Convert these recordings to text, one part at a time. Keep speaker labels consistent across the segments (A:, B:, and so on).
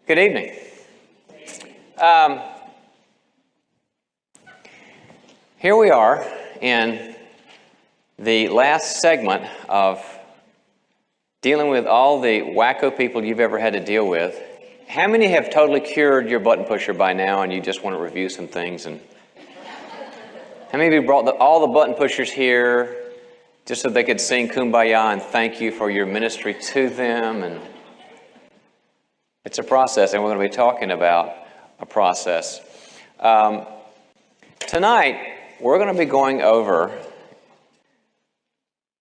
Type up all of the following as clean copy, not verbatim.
A: Good evening. Here we are in the last segment of dealing with all the wacko people you've ever had to deal with. How many have totally cured your button pusher by now and you just want to review some things? And how many of you brought all the button pushers here just so they could sing Kumbaya and thank you for your ministry to them? And it's a process, and we're going to be talking about a process. Tonight, we're going to be going over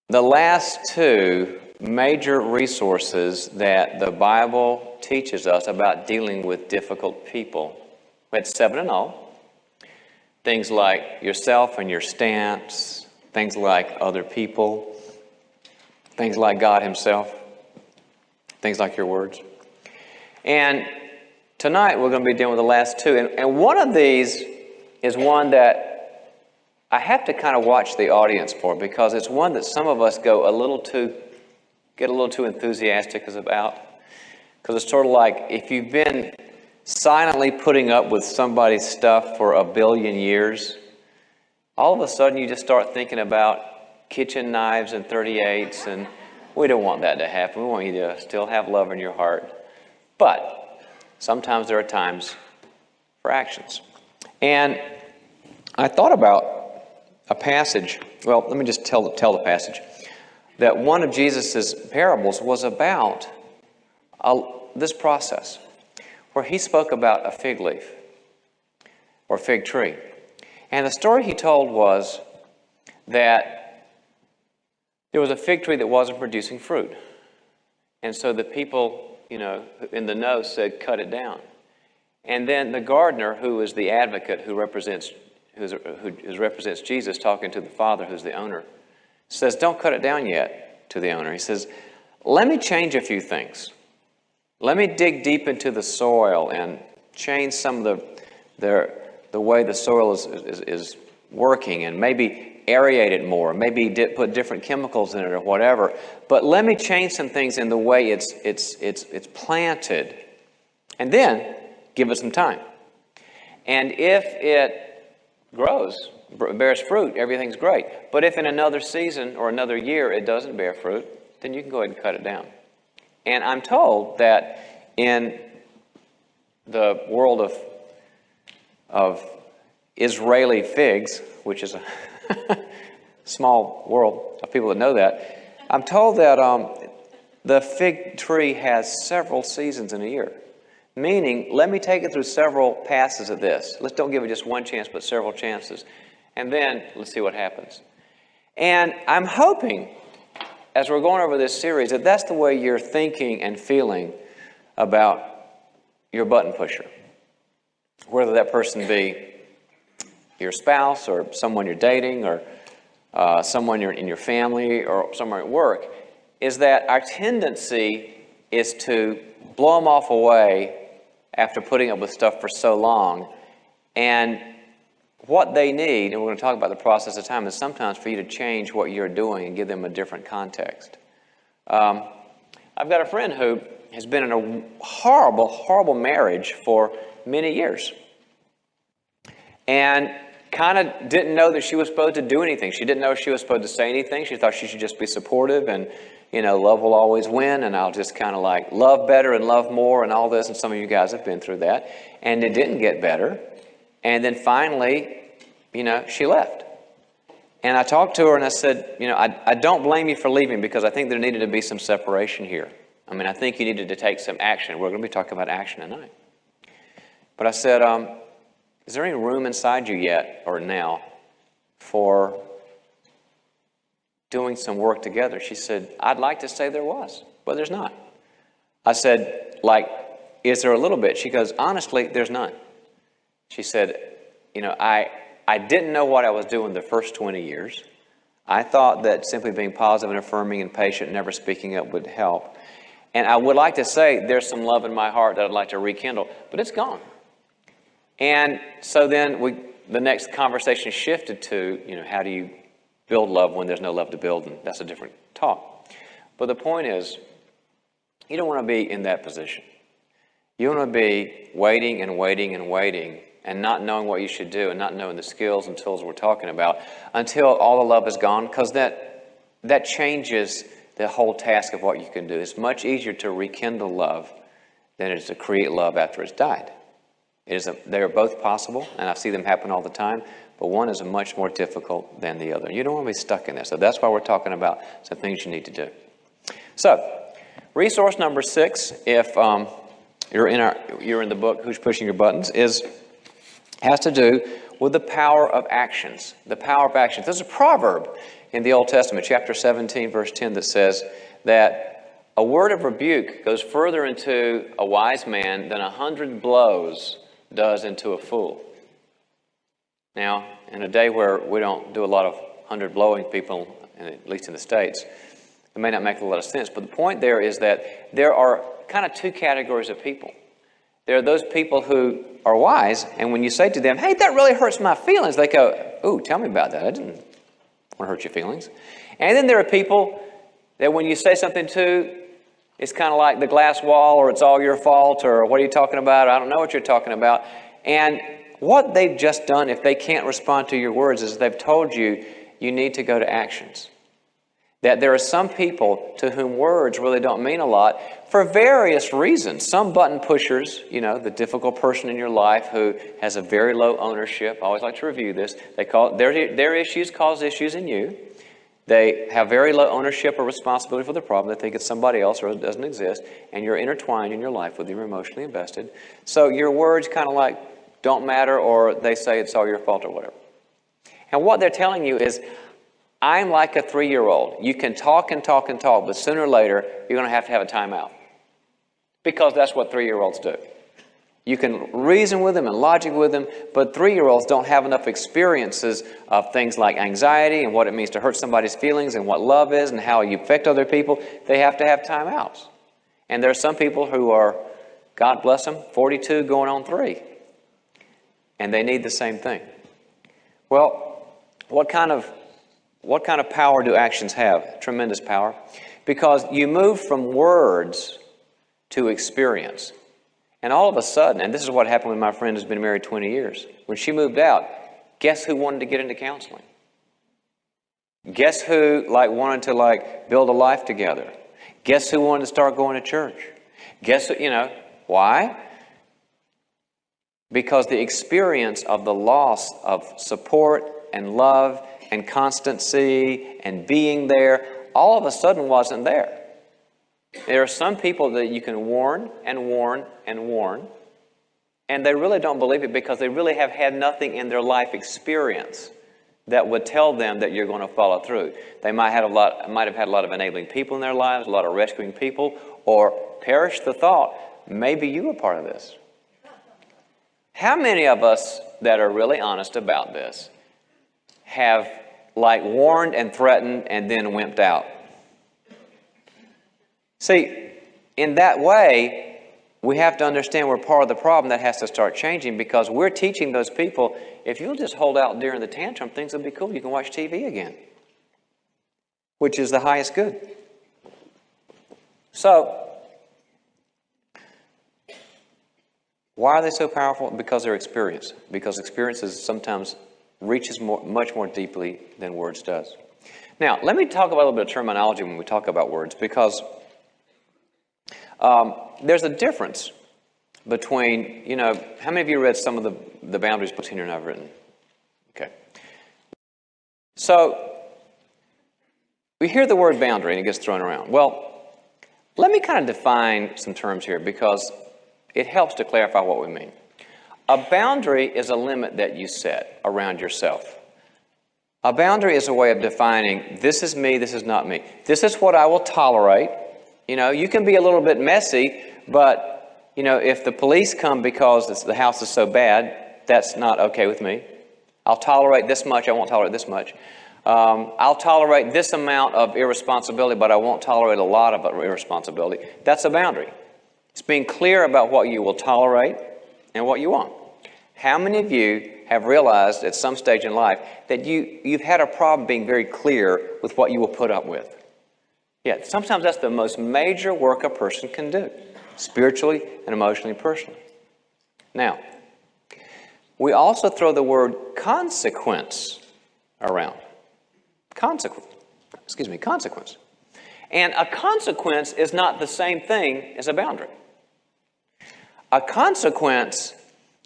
A: the last two major resources that the Bible teaches us about dealing with difficult people. We had 7 in all. Things like yourself and your stance, things like other people, things like God Himself, things like your words. And tonight we're going to be dealing with the last two. And one of these is one that I have to kind of watch the audience for, because it's one that some of us get a little too enthusiastic about. Because it's sort of like if you've been silently putting up with somebody's stuff for 1 billion years, all of a sudden you just start thinking about kitchen knives and 38s, and we don't want that to happen. We want you to still have love in your heart. But sometimes there are times for actions. And I thought about a passage. Well, let me just tell the passage. That one of Jesus' parables was about this process, where He spoke about a fig leaf or fig tree. And the story He told was that there was a fig tree that wasn't producing fruit. And so the people, in the know said, cut it down. And then the gardener, who is the advocate, who represents Jesus, talking to the Father, who's the owner, says, don't cut it down yet, to the owner. He says, let me change a few things. Let me dig deep into the soil and change some of the way the soil is working, and maybe aerate it more, maybe put different chemicals in it or whatever. But let me change some things in the way it's planted, and then give it some time. And if it grows, bears fruit, everything's great. But if in another season or another year it doesn't bear fruit, then you can go ahead and cut it down. And I'm told that in the world of Israeli figs, which is a small world of people that know that, I'm told that the fig tree has several seasons in a year. Meaning, let me take it through several passes of this. Let's don't give it just one chance, but several chances. And then let's see what happens. And I'm hoping, as we're going over this series, that that's the way you're thinking and feeling about your button pusher. Whether that person be your spouse or someone you're dating or someone in your family or somewhere at work, is that our tendency is to blow them off away after putting up with stuff for so long. And what they need, and we're going to talk about the process of time, is sometimes for you to change what you're doing and give them a different context. I've got a friend who has been in a horrible, horrible marriage for many years. And kind of didn't know that she was supposed to do anything. She didn't know she was supposed to say anything. She thought she should just be supportive and, love will always win, and I'll just kind of like love better and love more and all this. And some of you guys have been through that. And it didn't get better. And then finally, she left. And I talked to her and I said, I don't blame you for leaving, because I think there needed to be some separation here. I think you needed to take some action. We're going to be talking about action tonight. But I said, is there any room inside you yet or now for doing some work together? She said, I'd like to say there was, but there's not. I said, is there a little bit? She goes, honestly, there's none. She said, I didn't know what I was doing the first 20 years. I thought that simply being positive and affirming and patient, never speaking up would help. And I would like to say there's some love in my heart that I'd like to rekindle, but it's gone. And so then the next conversation shifted to, how do you build love when there's no love to build? And that's a different talk. But the point is, you don't want to be in that position. You want to be waiting and waiting and waiting and not knowing what you should do and not knowing the skills and tools we're talking about until all the love is gone, because that changes the whole task of what you can do. It's much easier to rekindle love than it is to create love after it's died. They are both possible, and I see them happen all the time, but one is much more difficult than the other. You don't want to be stuck in there. So that's why we're talking about some things you need to do. So, resource number 6, if you're in the book, Who's Pushing Your Buttons, has to do with the power of actions. The power of actions. There's a proverb in the Old Testament, chapter 17, verse 10, that says that a word of rebuke goes further into a wise man than 100 blows does into a fool. Now, in a day where we don't do a lot of 100 blowing people, at least in the States, it may not make a lot of sense. But the point there is that there are kind of two categories of people. There are those people who are wise, and when you say to them, hey, that really hurts my feelings, they go, ooh, tell me about that. I didn't want to hurt your feelings. And then there are people that when you say something to, it's kind of like the glass wall, or it's all your fault, or what are you talking about? I don't know what you're talking about. And what they've just done, if they can't respond to your words, is they've told you you need to go to actions. That there are some people to whom words really don't mean a lot for various reasons. Some button pushers, the difficult person in your life who has a very low ownership. I always like to review this. They call their issues cause issues in you. They have very low ownership or responsibility for the problem. They think it's somebody else or it doesn't exist. And you're intertwined in your life with them. You're emotionally invested. So your words kind of like don't matter, or they say it's all your fault or whatever. And what they're telling you is, I'm like a 3-year-old. You can talk and talk and talk, but sooner or later, you're going to have a timeout. Because that's what 3-year-olds do. You can reason with them and logic with them, but 3-year-olds don't have enough experiences of things like anxiety and what it means to hurt somebody's feelings and what love is and how you affect other people. They have to have timeouts. And there are some people who are, God bless them, 42 going on 3. And they need the same thing. Well, what kind of power do actions have? Tremendous power. Because you move from words to experience. And all of a sudden, and this is what happened with my friend who's been married 20 years. When she moved out, guess who wanted to get into counseling? Guess who wanted to build a life together? Guess who wanted to start going to church? Guess who, why? Because the experience of the loss of support and love and constancy and being there, all of a sudden wasn't there. There are some people that you can warn and warn and warn, and they really don't believe it because they really have had nothing in their life experience that would tell them that you're going to follow through. They might have had a lot of enabling people in their lives, a lot of rescuing people, or perish the thought, maybe you were part of this. How many of us that are really honest about this have warned and threatened and then wimped out? See, in that way, we have to understand we're part of the problem that has to start changing, because we're teaching those people, if you'll just hold out during the tantrum, things will be cool. You can watch TV again, which is the highest good. So, why are they so powerful? Because they're experience. Because experiences sometimes reaches much more deeply than words does. Now, let me talk about a little bit of terminology when we talk about words, because there's a difference between, how many of you read some of the boundaries books here and I've written? Okay. So, we hear the word boundary and it gets thrown around. Well, let me kind of define some terms here, because it helps to clarify what we mean. A boundary is a limit that you set around yourself. A boundary is a way of defining, this is me, this is not me. This is what I will tolerate. You can be a little bit messy, but, if the police come because the house is so bad, that's not okay with me. I'll tolerate this much, I won't tolerate this much. I'll tolerate this amount of irresponsibility, but I won't tolerate a lot of irresponsibility. That's a boundary. It's being clear about what you will tolerate and what you won't. How many of you have realized at some stage in life that you've had a problem being very clear with what you will put up with? Yeah, sometimes that's the most major work a person can do. spiritually and emotionally and personally. Now, we also throw the word consequence around. Consequence. And a consequence is not the same thing as a boundary. A consequence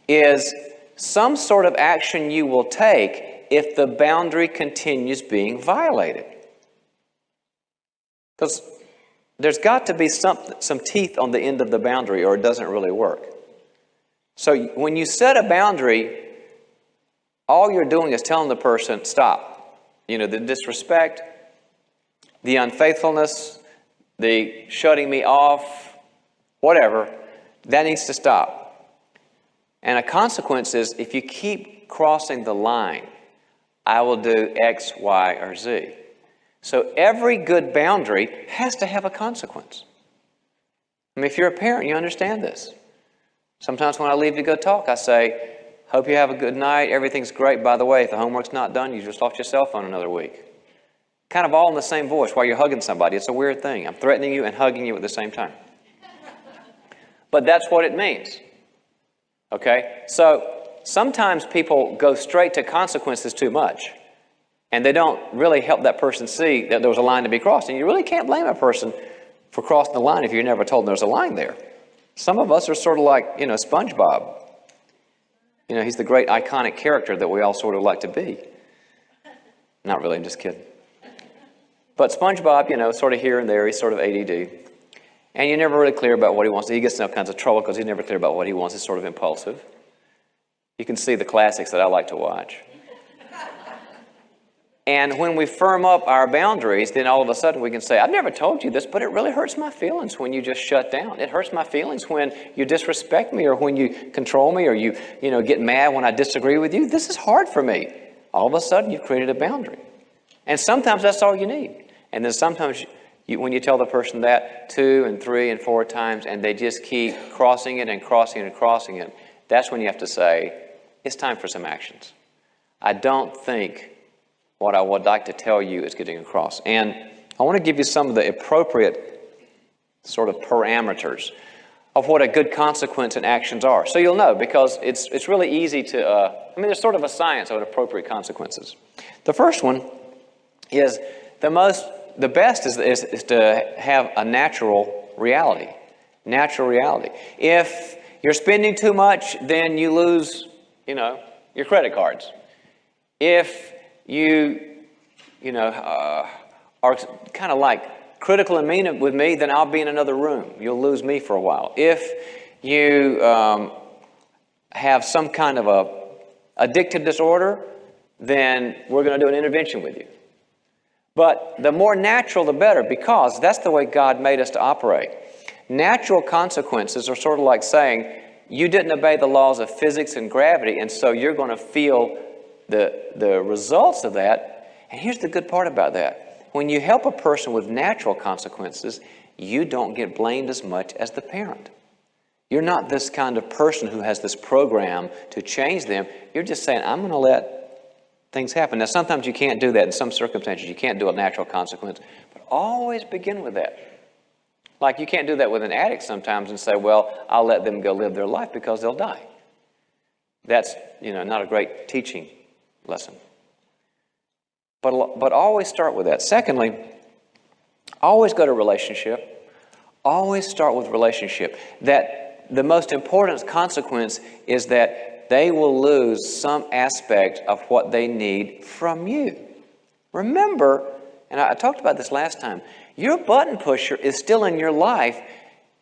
A: is some sort of action you will take if the boundary continues being violated. Because there's got to be some teeth on the end of the boundary or it doesn't really work. So when you set a boundary, all you're doing is telling the person, stop. The disrespect, the unfaithfulness, the shutting me off, whatever, that needs to stop. And a consequence is if you keep crossing the line, I will do X, Y, or Z. So every good boundary has to have a consequence. I mean, if you're a parent, you understand this. Sometimes when I leave to go talk, I say, hope you have a good night. Everything's great. By the way, if the homework's not done, you just lost your cell phone another week. Kind of all in the same voice while you're hugging somebody. It's a weird thing. I'm threatening you and hugging you at the same time. But that's what it means. Okay? So sometimes people go straight to consequences too much. And they don't really help that person see that there was a line to be crossed. And you really can't blame a person for crossing the line if you never told them there's a line there. Some of us are sort of like, SpongeBob. He's the great iconic character that we all sort of like to be. Not really, I'm just kidding. But SpongeBob, sort of here and there, he's sort of ADD. And you're never really clear about what he wants. He gets in all kinds of trouble because he's never clear about what he wants. He's sort of impulsive. You can see the classics that I like to watch. And when we firm up our boundaries, then all of a sudden we can say, I've never told you this, but it really hurts my feelings when you just shut down. It hurts my feelings when you disrespect me or when you control me or you get mad when I disagree with you. This is hard for me. All of a sudden you've created a boundary. And sometimes that's all you need. And then sometimes when you tell the person that 2 and 3 and 4 times and they just keep crossing it and crossing it and crossing it, that's when you have to say, it's time for some actions. I don't think what I would like to tell you is getting across. And I want to give you some of the appropriate sort of parameters of what a good consequence and actions are. So you'll know, because it's really easy to, there's sort of a science of appropriate consequences. The first one is the best is to have a natural reality. Natural reality. If you're spending too much, then you lose, your credit cards. If you are kind of like critical and mean with me, then I'll be in another room. You'll lose me for a while. If you have some kind of a addictive disorder, then we're going to do an intervention with you. But the more natural, the better, because that's the way God made us to operate. Natural consequences are sort of like saying, you didn't obey the laws of physics and gravity, and so you're going to feel the results of that. And here's the good part about that. When you help a person with natural consequences, you don't get blamed as much as the parent. You're not this kind of person who has this program to change them. You're just saying, I'm going to let things happen. Now, sometimes you can't do that. In some circumstances, you can't do a natural consequence. But always begin with that. Like you can't do that with an addict sometimes and say, well, I'll let them go live their life because they'll die. That's, not a great teaching lesson. But always start with that. Secondly, always go to relationship. Always start with relationship. That the most important consequence is that they will lose some aspect of what they need from you. Remember, and I talked about this last time, your button pusher is still in your life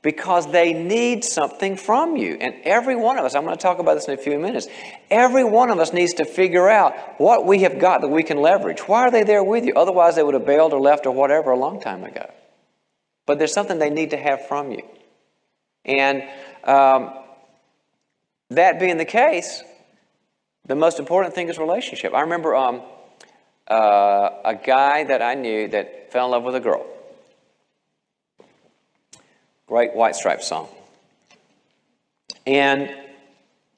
A: because they need something from you. And every one of us, I'm going to talk about this in a few minutes, every one of us needs to figure out what we have got that we can leverage. Why are they there with you? Otherwise, they would have bailed or left or whatever a long time ago. But there's something they need to have from you. And that being the case, the most important thing is relationship. I remember a guy that I knew that fell in love with a girl. Great White Stripes song. And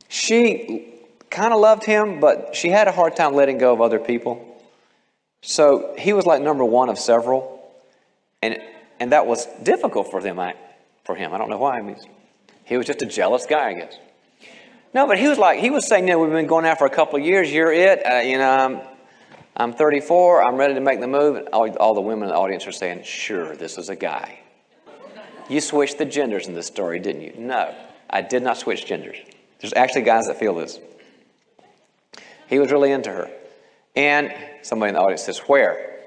A: she kind of loved him, but she had a hard time letting go of other people. So he was like number one of several. And that was difficult for them for him. I don't know why. I mean, he was just a jealous guy, I guess. No, but he was saying, we've been going out for a couple of years. You're it. I'm 34. I'm ready to make the move. And all the women in the audience are saying, sure, this is a guy. You switched the genders in this story, didn't you? No, I did not switch genders. There's actually guys that feel this. He was really into her. And somebody in the audience says, where?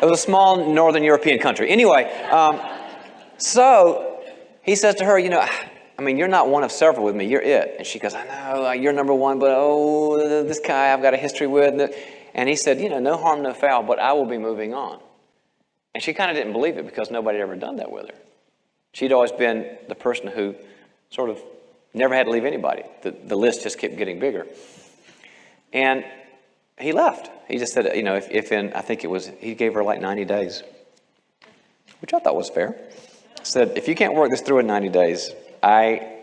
A: It was a small northern European country. Anyway, so he says to her, you're not one of several with me. You're it. And she goes, I know, you're number one, but this guy I've got a history with. And he said, no harm, no foul, but I will be moving on. And she kind of didn't believe it because nobody had ever done that with her. She'd always been the person who sort of never had to leave anybody. The list just kept getting bigger. And he left. He just said, he gave her like 90 days, which I thought was fair. Said, if you can't work this through in 90 days, I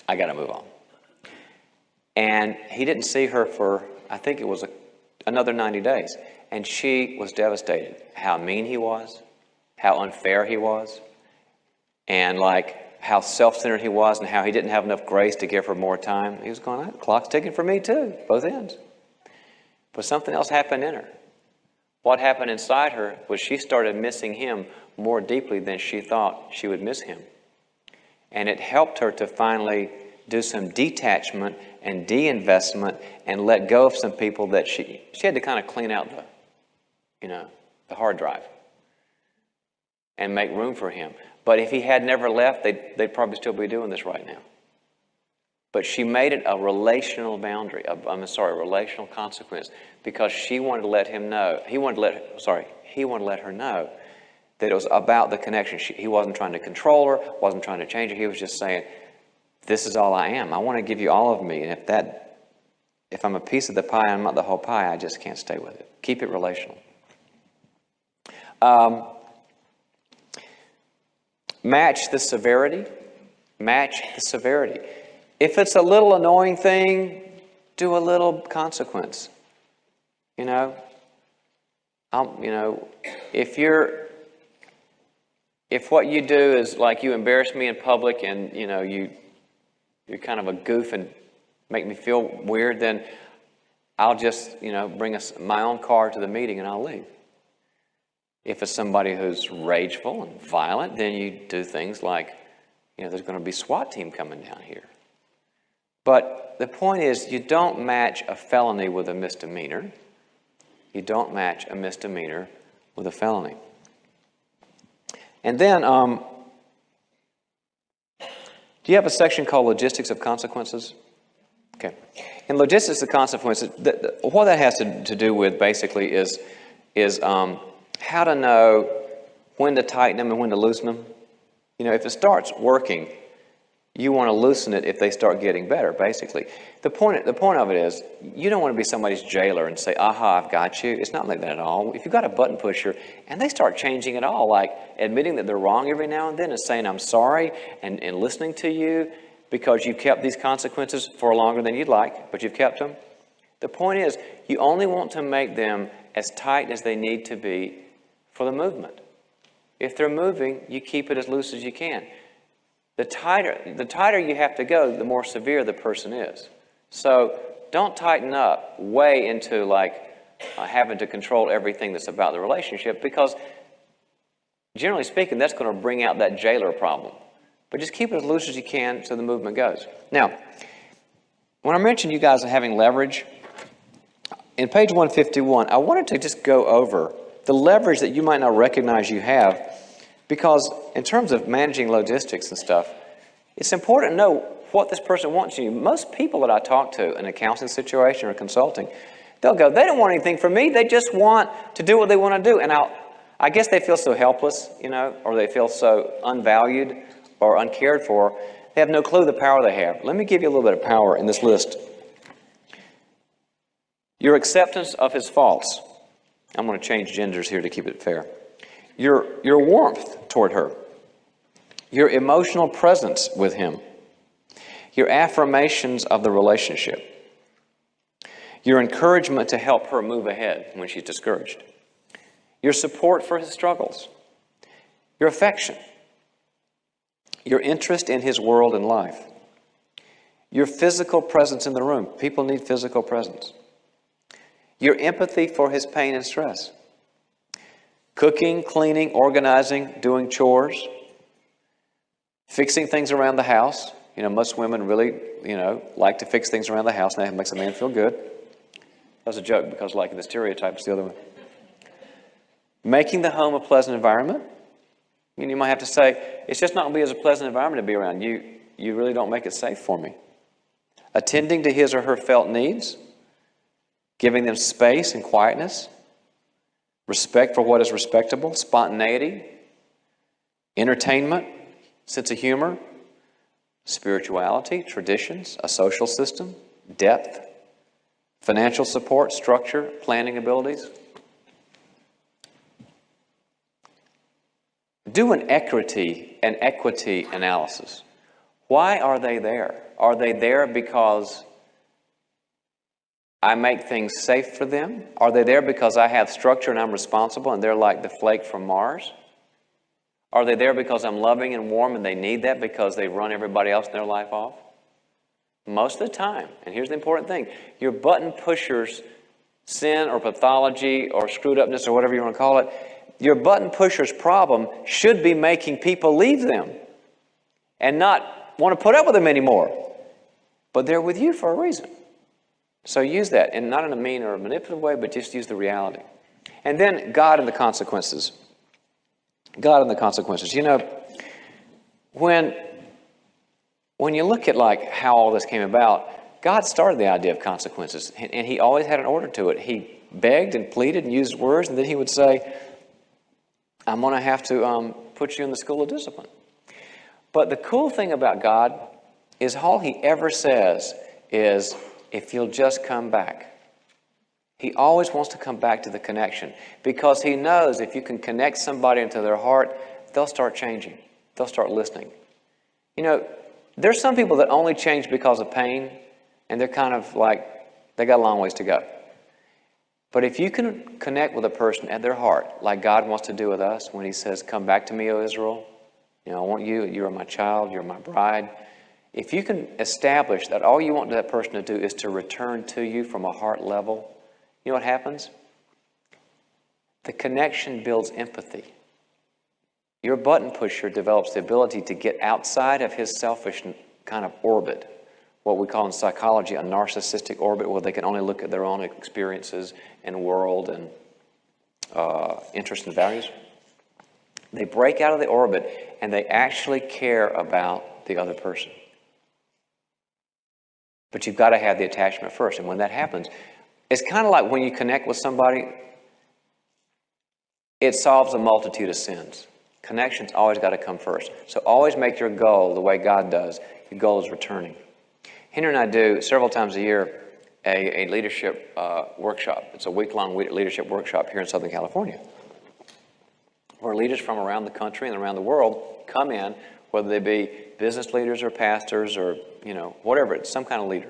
A: got to move on. And he didn't see her for, I think it was another 90 days. And she was devastated. How mean he was, how unfair he was, and how self-centered he was, and how he didn't have enough grace to give her more time. He was going, the clock's ticking for me too, both ends. But something else happened in her. What happened inside her was she started missing him more deeply than she thought she would miss him. And it helped her to finally do some detachment and de-investment and let go of some people that she had to kind of clean out the hard drive and make room for him. But if he had never left, they'd probably still be doing this right now. But she made it a relational boundary, a relational consequence, because she wanted to let him know. He wanted to let her know that it was about the connection. He wasn't trying to control her, wasn't trying to change her. He was just saying, this is all I am. I want to give you all of me. And if I'm a piece of the pie, I'm not the whole pie, I just can't stay with it. Keep it relational. Match the severity. Match the severity. If it's a little annoying thing, do a little consequence. If what you do is like you embarrass me in public and you're kind of a goof and make me feel weird, then I'll just bring my own car to the meeting and I'll leave. If it's somebody who's rageful and violent, then you do things like there's going to be SWAT team coming down here. But the point is, you don't match a felony with a misdemeanor. You don't match a misdemeanor with a felony. And then, do you have a section called Logistics of Consequences? Okay. In Logistics of Consequences, what that has to do with basically is how to know when to tighten them and when to loosen them. If it starts working, you want to loosen it if they start getting better, basically. The point of it is, you don't want to be somebody's jailer and say, aha, I've got you. It's not like that at all. If you've got a button pusher and they start changing it all, like admitting that they're wrong every now and then and saying, I'm sorry, and listening to you because you've kept these consequences for longer than you'd like, but you've kept them. The point is, you only want to make them as tight as they need to be for the movement. If they're moving, you keep it as loose as you can. The tighter you have to go, the more severe the person is. So don't tighten up way into having to control everything that's about the relationship, because generally speaking, that's going to bring out that jailer problem. But just keep it as loose as you can so the movement goes. Now, when I mentioned you guys having leverage, in page 151, I wanted to just go over the leverage that you might not recognize you have, because in terms of managing logistics and stuff, it's important to know what this person wants from you. Most people that I talk to in an accounting situation or consulting, they'll go, they don't want anything from me. They just want to do what they want to do. And I guess they feel so helpless, or they feel so unvalued or uncared for. They have no clue the power they have. Let me give you a little bit of power in this list. Your acceptance of his faults. I'm going to change genders here to keep it fair. Your warmth toward her. Your emotional presence with him. Your affirmations of the relationship. Your encouragement to help her move ahead when she's discouraged. Your support for his struggles. Your affection. your interest in his world and life, your physical presence in the room. People need physical presence. Your empathy for his pain and stress. Cooking, cleaning, organizing, doing chores, fixing things around the house. Most women really, like to fix things around the house, and that makes a man feel good. That was a joke because like the stereotype's the other one. Making the home a pleasant environment. You might have to say, it's just not going to be as a pleasant environment to be around. You really don't make it safe for me. Attending to his or her felt needs. Giving them space and quietness. Respect for what is respectable. Spontaneity. Entertainment. Sense of humor. Spirituality. Traditions. A social system. Depth. Financial support. Structure. Planning abilities. Do an equity analysis. Why are they there? Are they there because I make things safe for them? Are they there because I have structure and I'm responsible and they're like the flake from Mars? Are they there because I'm loving and warm and they need that because they run everybody else in their life off? Most of the time, and here's the important thing, your button pusher's sin or pathology or screwed upness or whatever you want to call it, your button pusher's problem should be making people leave them and not want to put up with them anymore. But they're with you for a reason. So use that, and not in a mean or a manipulative way, but just use the reality. And then God and the consequences. God and the consequences. When you look at like how all this came about, God started the idea of consequences, and he always had an order to it. He begged and pleaded and used words, and then he would say, I'm going to have to put you in the school of discipline. But the cool thing about God is all he ever says is, if you'll just come back. He always wants to come back to the connection because he knows if you can connect somebody into their heart, they'll start changing. They'll start listening. There's some people that only change because of pain, and they're kind of like, they got a long ways to go. But if you can connect with a person at their heart, like God wants to do with us when he says, come back to me, O Israel. I want you. You are my child. You're my bride. If you can establish that all you want that person to do is to return to you from a heart level, you know what happens? The connection builds empathy. Your button pusher develops the ability to get outside of his selfish kind of orbit, what we call in psychology a narcissistic orbit, where they can only look at their own experiences and world and interests and values. They break out of the orbit and they actually care about the other person. But you've got to have the attachment first. And when that happens, it's kind of like when you connect with somebody, it solves a multitude of sins. Connection's always got to come first. So always make your goal the way God does. Your goal is returning. Henry and I do several times a year a leadership workshop. It's a week-long leadership workshop here in Southern California, where leaders from around the country and around the world come in, whether they be business leaders or pastors or, whatever. It's some kind of leader.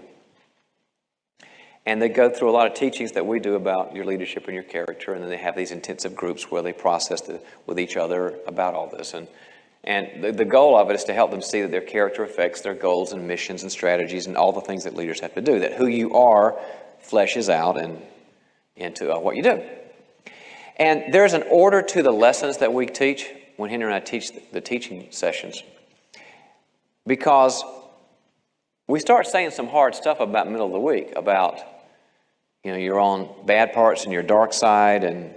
A: And they go through a lot of teachings that we do about your leadership and your character, and then they have these intensive groups where they process with each other about all this. And the goal of it is to help them see that their character affects their goals and missions and strategies and all the things that leaders have to do, that who you are fleshes out into what you do. And there's an order to the lessons that we teach when Henry and I teach the teaching sessions, because we start saying some hard stuff about middle of the week, about your own bad parts and your dark side and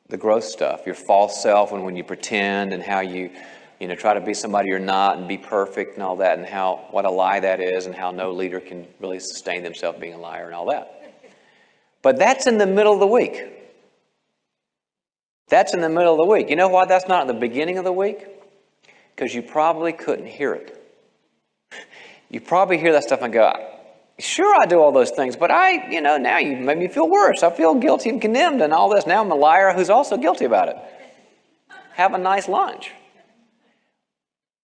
A: the growth stuff, your false self, and when you pretend, and how you try to be somebody you're not and be perfect and all that, and what a lie that is, and how no leader can really sustain themselves being a liar and all that. But that's in the middle of the week. That's in the middle of the week. You know why that's not at the beginning of the week? Because you probably couldn't hear it. You probably hear that stuff and go, sure, I do all those things, but now you made me feel worse. I feel guilty and condemned and all this. Now I'm a liar who's also guilty about it. Have a nice lunch.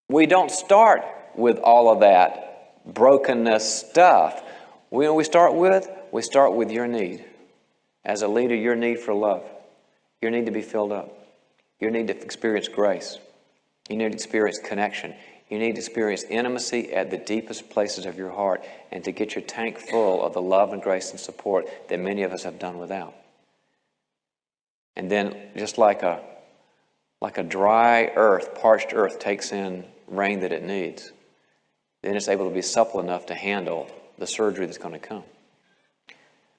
A: We don't start with all of that brokenness stuff. We start with your need. As a leader, your need for love. Your need to be filled up. Your need to experience grace. You need to experience connection. You need to experience intimacy at the deepest places of your heart and to get your tank full of the love and grace and support that many of us have done without. And then just like a dry earth, parched earth takes in rain that it needs, then it's able to be supple enough to handle the surgery that's going to come.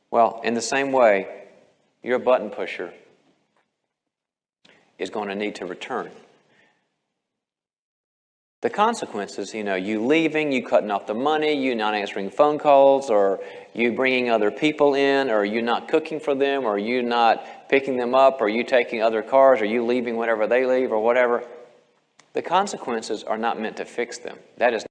A: Well, in the same way, your button pusher is going to need to return. The consequences, you leaving, you cutting off the money, you not answering phone calls, or you bringing other people in, or you not cooking for them, or you not picking them up, or you taking other cars, or you leaving whenever they leave, or whatever. The consequences are not meant to fix them. That is